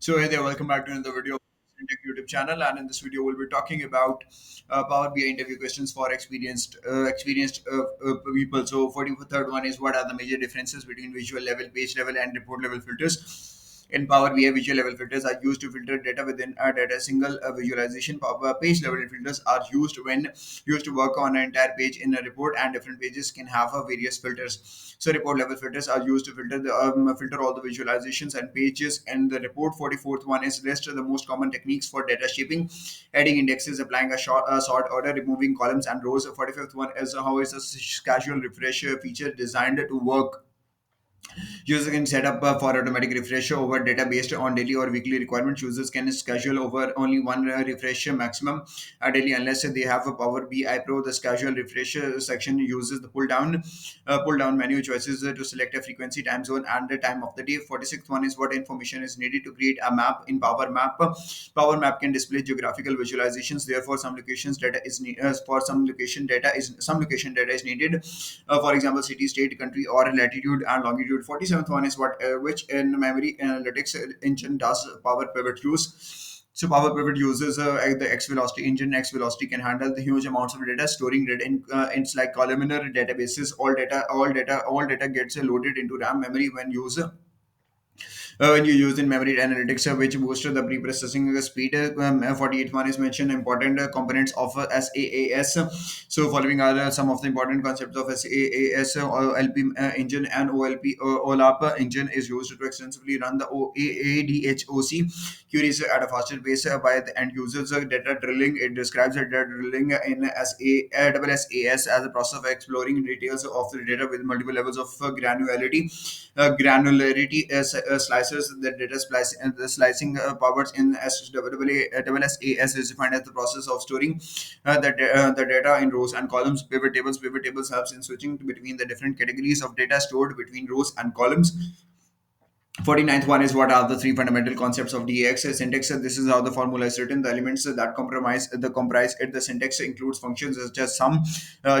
So hey there, welcome back to another video of the Tech YouTube channel. And in this video, we'll be talking about Power BI interview questions for experienced people. So 43rd one is what are the major differences between visual level, page level, and report level filters? In Power BI, visual level filters are used to filter data within a data single visualization. Page level filters are used to work on an entire page in a report, and different pages can have various filters. So report level filters are used to filter all the visualizations and pages. And the report 44th one is list the most common techniques for data shaping, adding indexes, applying a sort order, removing columns and rows. 45th one is how is a casual refresh feature designed to work. Users can set up for automatic refresh over data based on daily or weekly requirements. Users can schedule over only one refresh maximum daily unless they have a Power BI Pro. The schedule refresh section uses the pull down menu choices to select a frequency, time zone, and the time of the day. 46th one is what information is needed to create a map in Power Map. Power Map can display geographical visualizations. Therefore, some location data is needed. For example, city, state, country, or latitude and longitude. 47th one is what which in memory analytics engine does Power Pivot use. So Power Pivot uses the X Velocity engine. X Velocity can handle the huge amounts of data, storing data in it's like columnar databases. All data gets loaded into RAM memory when you use in memory analytics, which boosts the pre-processing speed. 48 one is mentioned important components of SaaS. So following are some of the important concepts of SaaS. OLP engine and OLAP engine is used to extensively run the ADHOC queries at a faster pace by the end users. Data drilling, it describes the data drilling in SaaS as a process of exploring details of the data with multiple levels of granularity slices the data the slicing powers in SSAS is defined as the process of storing the data in rows and columns. Pivot tables helps in switching between the different categories of data stored between rows and columns. 49th one is what are the three fundamental concepts of DAX syntax. This is how the formula is written. The elements that comprise it. The syntax includes functions such as sum,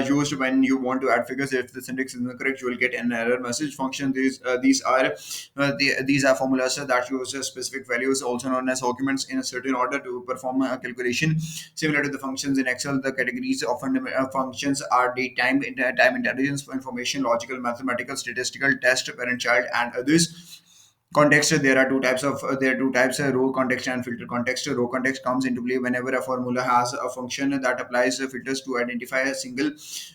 used when you want to add figures. If the syntax is incorrect, you will get an error message. Function these are formulas that use specific values, also known as arguments, in a certain order to perform a calculation. Similar to the functions in Excel, the categories of functions are date, time, intelligence, information, logical, mathematical, statistical, test, parent, child, and others. Context, there are two types, row context and filter context. Row context comes into play whenever a formula has a function that applies filters to identify a single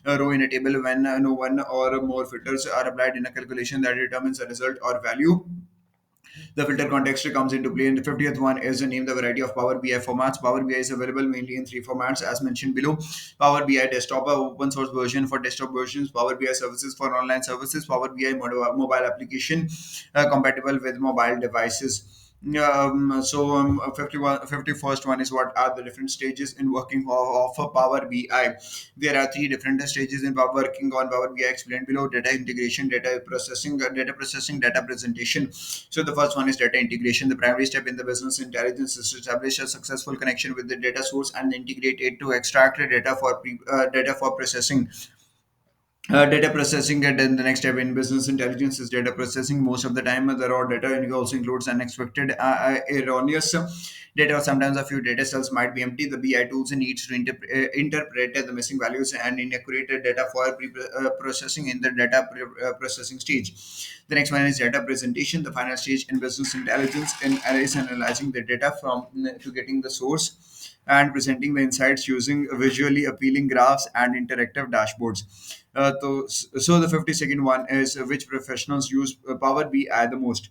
row in a table. When no one or more filters are applied in a calculation that determines a result or value, the filter context comes into play. And the 50th one is name the variety of Power BI formats. Power BI is available mainly in three formats as mentioned below. Power BI desktop, a open source version for desktop versions. Power BI services for online services. Power BI mobile application compatible with mobile devices. 51st one is what are the different stages in working of a Power BI. There are three different stages in working on Power BI explained below: data integration, data presentation. So the first one is data integration. The primary step in the business intelligence is to establish a successful connection with the data source and integrate it to extract data for processing. Data processing, and then the next step in business intelligence is data processing. Most of the time, the raw data also includes unexpected, erroneous data. Sometimes a few data cells might be empty. The BI tools needs to interpret the missing values and inaccurate data for processing in the processing stage. The next one is data presentation, the final stage in business intelligence, in is analyzing the data from to getting the source and presenting the insights using visually appealing graphs and interactive dashboards. So the 52nd one is which professionals use Power BI the most.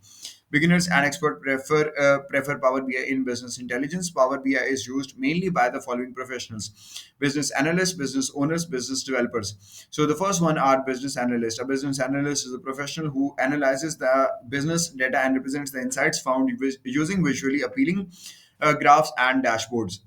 Beginners and expert prefer Power BI in business intelligence. Power BI is used mainly by the following professionals: business analysts, business owners, business developers. So the first one are business analysts. A business analyst is a professional who analyzes the business data and represents the insights found using visually appealing graphs and dashboards.